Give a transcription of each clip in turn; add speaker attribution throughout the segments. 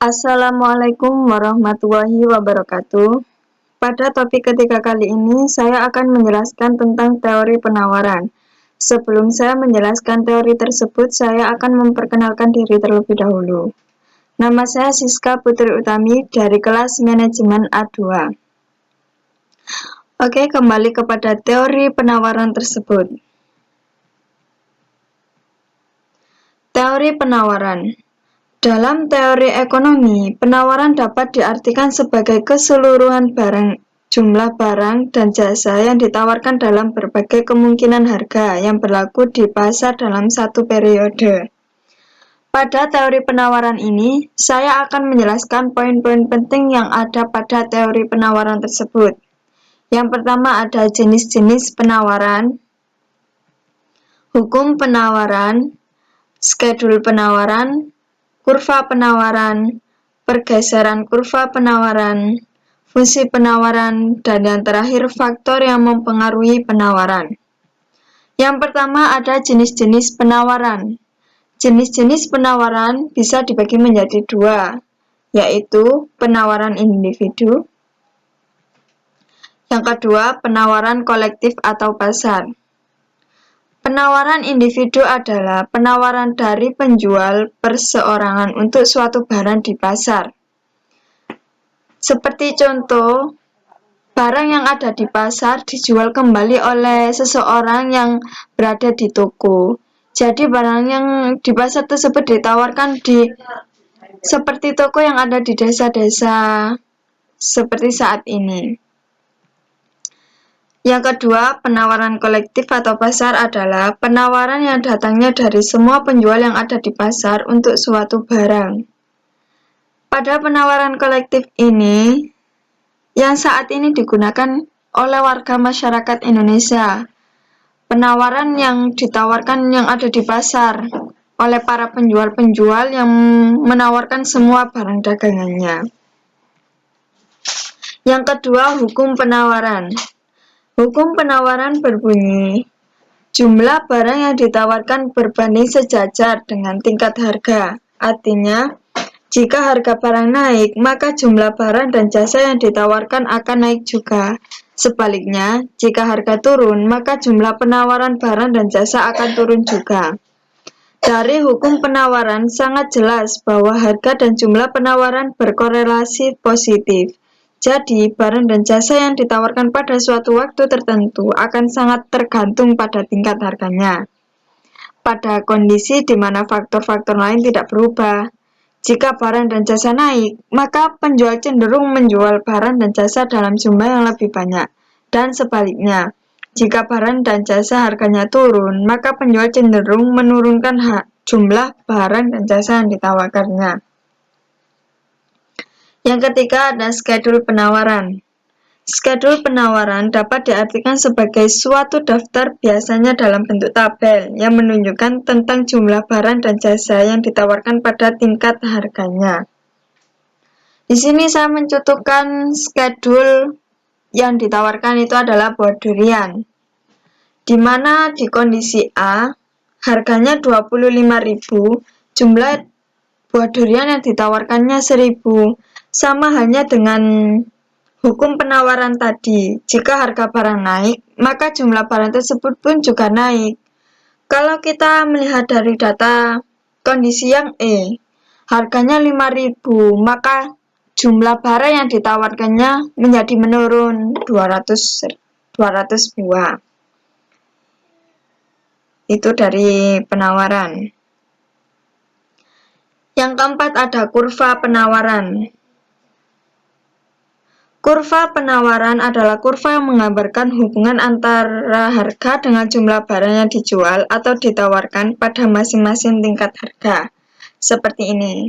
Speaker 1: Assalamualaikum warahmatullahi wabarakatuh. Pada topik ketiga kali ini, saya akan menjelaskan tentang teori penawaran. Sebelum saya menjelaskan teori tersebut, saya akan memperkenalkan diri terlebih dahulu. Nama saya Siska Putri Utami dari kelas manajemen A2. Oke, kembali kepada teori penawaran tersebut. Teori penawaran. Dalam teori ekonomi, penawaran dapat diartikan sebagai keseluruhan jumlah barang dan jasa yang ditawarkan dalam berbagai kemungkinan harga yang berlaku di pasar dalam satu periode. Pada teori penawaran ini, saya akan menjelaskan poin-poin penting yang ada pada teori penawaran tersebut. Yang pertama ada jenis-jenis penawaran, hukum penawaran, schedule penawaran, kurva penawaran, pergeseran kurva penawaran, fungsi penawaran, dan yang terakhir faktor yang mempengaruhi penawaran. Yang pertama ada jenis-jenis penawaran. Jenis-jenis penawaran bisa dibagi menjadi dua, yaitu penawaran individu. Yang kedua, penawaran kolektif atau pasar. Penawaran individu adalah penawaran dari penjual perseorangan untuk suatu barang di pasar. Seperti contoh, barang yang ada di pasar dijual kembali oleh seseorang yang berada di toko. Jadi barang yang di pasar tersebut ditawarkan seperti toko yang ada di desa-desa seperti saat ini. Yang kedua, penawaran kolektif atau pasar adalah penawaran yang datangnya dari semua penjual yang ada di pasar untuk suatu barang. Pada penawaran kolektif ini, yang saat ini digunakan oleh warga masyarakat Indonesia, penawaran yang ditawarkan yang ada di pasar oleh para penjual-penjual yang menawarkan semua barang dagangannya. Yang kedua, hukum penawaran. Hukum penawaran berbunyi, jumlah barang yang ditawarkan berbanding sejajar dengan tingkat harga. Artinya, jika harga barang naik, maka jumlah barang dan jasa yang ditawarkan akan naik juga. Sebaliknya, jika harga turun, maka jumlah penawaran barang dan jasa akan turun juga. Dari hukum penawaran sangat jelas bahwa harga dan jumlah penawaran berkorelasi positif. Jadi, barang dan jasa yang ditawarkan pada suatu waktu tertentu akan sangat tergantung pada tingkat harganya. Pada kondisi di mana faktor-faktor lain tidak berubah. Jika barang dan jasa naik, maka penjual cenderung menjual barang dan jasa dalam jumlah yang lebih banyak. Dan sebaliknya, jika barang dan jasa harganya turun, maka penjual cenderung menurunkan jumlah barang dan jasa yang ditawarkannya. Yang ketiga ada schedule penawaran. Schedule penawaran dapat diartikan sebagai suatu daftar biasanya dalam bentuk tabel yang menunjukkan tentang jumlah barang dan jasa yang ditawarkan pada tingkat harganya. Di sini saya mencontohkan schedule yang ditawarkan itu adalah buah durian. Di mana di kondisi A, harganya 25.000, jumlah buah durian yang ditawarkannya 1.000. Sama halnya dengan hukum penawaran tadi, jika harga barang naik, maka jumlah barang tersebut pun juga naik. Kalau kita melihat dari data kondisi yang E, harganya 5.000, maka jumlah barang yang ditawarkannya menjadi menurun 200 buah. Itu dari penawaran. Yang keempat ada kurva penawaran. Kurva penawaran adalah kurva yang menggambarkan hubungan antara harga dengan jumlah barang yang dijual atau ditawarkan pada masing-masing tingkat harga. Seperti ini.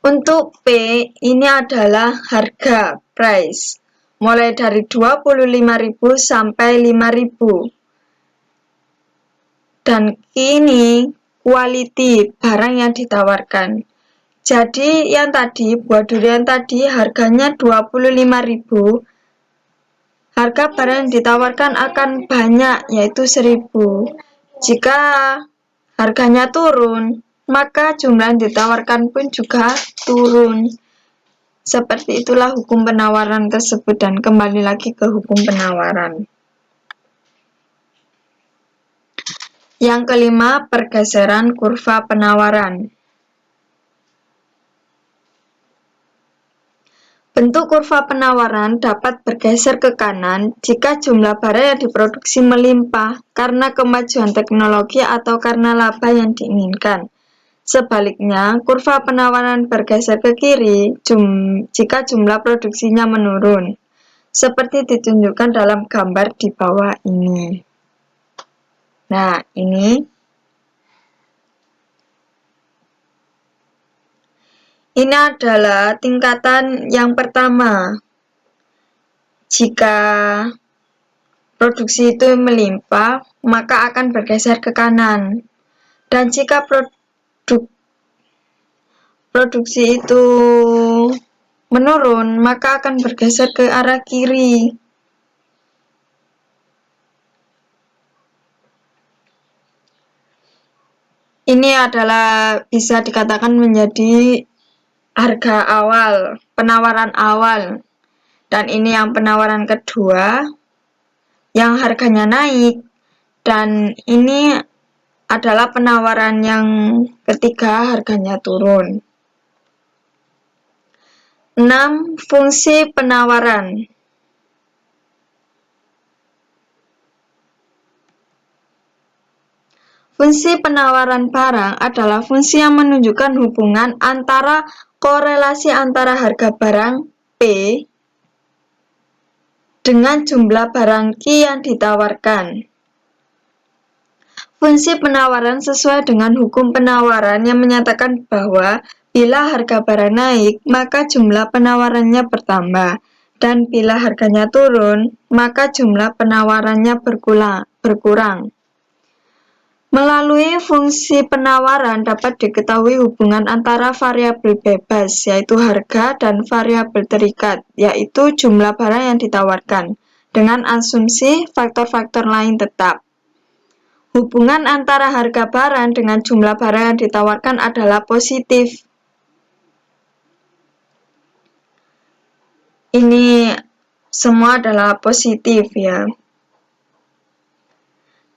Speaker 1: Untuk P, ini adalah harga, price, mulai dari 25.000 sampai 5.000. Dan ini quality, barang yang ditawarkan. Jadi yang tadi, buah durian tadi harganya 25.000. Harga barang yang ditawarkan akan banyak, yaitu 1.000. Jika harganya turun, maka jumlah yang ditawarkan pun juga turun. Seperti itulah hukum penawaran tersebut, dan kembali lagi ke hukum penawaran. Yang kelima, pergeseran kurva penawaran. Bentuk kurva penawaran dapat bergeser ke kanan jika jumlah barang yang diproduksi melimpah karena kemajuan teknologi atau karena laba yang diinginkan. Sebaliknya, kurva penawaran bergeser ke kiri jika jumlah produksinya menurun, seperti ditunjukkan dalam gambar di bawah ini. Nah, ini adalah tingkatan yang pertama. Jika produksi itu melimpah, maka akan bergeser ke kanan. Dan jika produksi itu menurun, maka akan bergeser ke arah kiri. Ini adalah bisa dikatakan menjadi harga awal, penawaran awal. Dan ini yang penawaran kedua, yang harganya naik. Dan ini adalah penawaran yang ketiga, harganya turun. 6. Fungsi penawaran. Fungsi penawaran barang adalah fungsi yang menunjukkan hubungan antara korelasi antara harga barang P dengan jumlah barang Q yang ditawarkan. Fungsi penawaran sesuai dengan hukum penawaran yang menyatakan bahwa bila harga barang naik, maka jumlah penawarannya bertambah, dan bila harganya turun, maka jumlah penawarannya berkurang. Melalui fungsi penawaran dapat diketahui hubungan antara variabel bebas, yaitu harga, dan variabel terikat, yaitu jumlah barang yang ditawarkan, dengan asumsi faktor-faktor lain tetap. Hubungan antara harga barang dengan jumlah barang yang ditawarkan adalah positif. Ini semua adalah positif ya.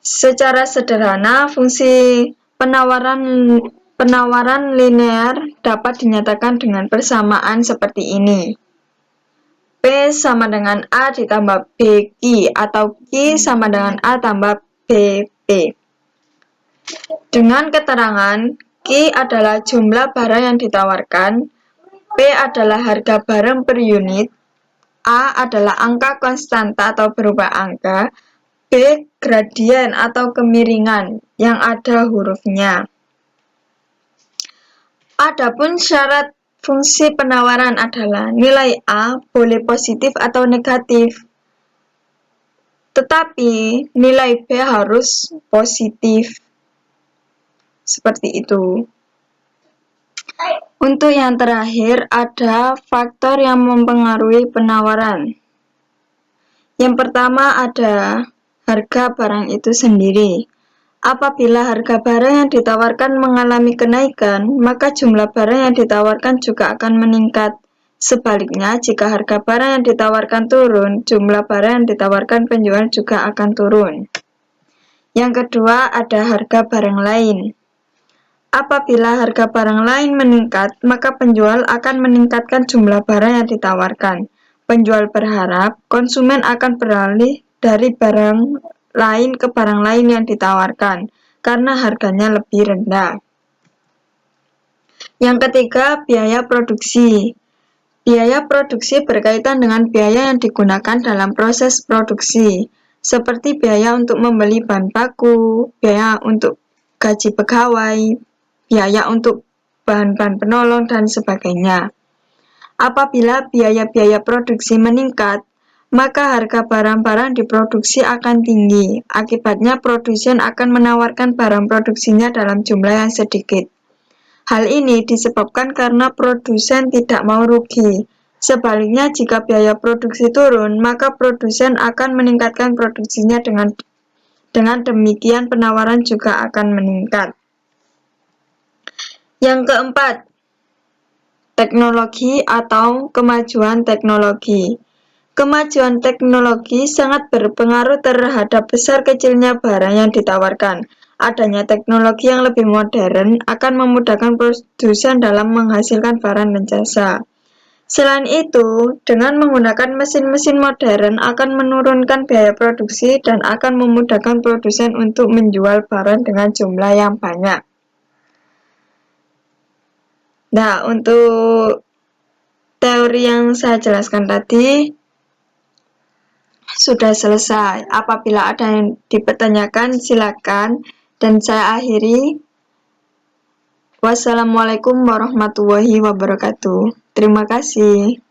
Speaker 1: Secara sederhana, fungsi penawaran linear dapat dinyatakan dengan persamaan seperti ini. P sama dengan A ditambah B Q, atau Q sama dengan A tambah B P. Dengan keterangan, Q adalah jumlah barang yang ditawarkan, P adalah harga barang per unit, A adalah angka konstanta atau berubah angka, B. Gradien atau kemiringan yang ada hurufnya. Adapun syarat fungsi penawaran adalah nilai A boleh positif atau negatif, tetapi nilai B harus positif. Seperti itu. Untuk yang terakhir, ada faktor yang mempengaruhi penawaran. Yang pertama ada harga barang itu sendiri. Apabila harga barang yang ditawarkan mengalami kenaikan, maka jumlah barang yang ditawarkan juga akan meningkat. Sebaliknya, jika harga barang yang ditawarkan turun, jumlah barang yang ditawarkan penjual juga akan turun. Yang kedua, ada harga barang lain. Apabila harga barang lain meningkat, maka penjual akan meningkatkan jumlah barang yang ditawarkan. Penjual berharap konsumen akan beralih dari barang lain ke barang lain yang ditawarkan, karena harganya lebih rendah. Yang ketiga, biaya produksi. Biaya produksi berkaitan dengan biaya yang digunakan dalam proses produksi, seperti biaya untuk membeli bahan baku, biaya untuk gaji pegawai, biaya untuk bahan-bahan penolong, dan sebagainya. Apabila biaya-biaya produksi meningkat, maka harga barang-barang diproduksi akan tinggi. Akibatnya produsen akan menawarkan barang produksinya dalam jumlah yang sedikit. Hal ini disebabkan karena produsen tidak mau rugi. Sebaliknya, jika biaya produksi turun, maka produsen akan meningkatkan produksinya, dengan demikian penawaran juga akan meningkat. Yang keempat, teknologi atau kemajuan teknologi. Kemajuan teknologi sangat berpengaruh terhadap besar kecilnya barang yang ditawarkan. Adanya teknologi yang lebih modern akan memudahkan produsen dalam menghasilkan barang dan jasa. Selain itu, dengan menggunakan mesin-mesin modern akan menurunkan biaya produksi dan akan memudahkan produsen untuk menjual barang dengan jumlah yang banyak. Nah, untuk teori yang saya jelaskan tadi sudah selesai. Apabila ada yang dipertanyakan, silakan. Dan saya akhiri. Wassalamualaikum warahmatullahi wabarakatuh. Terima kasih.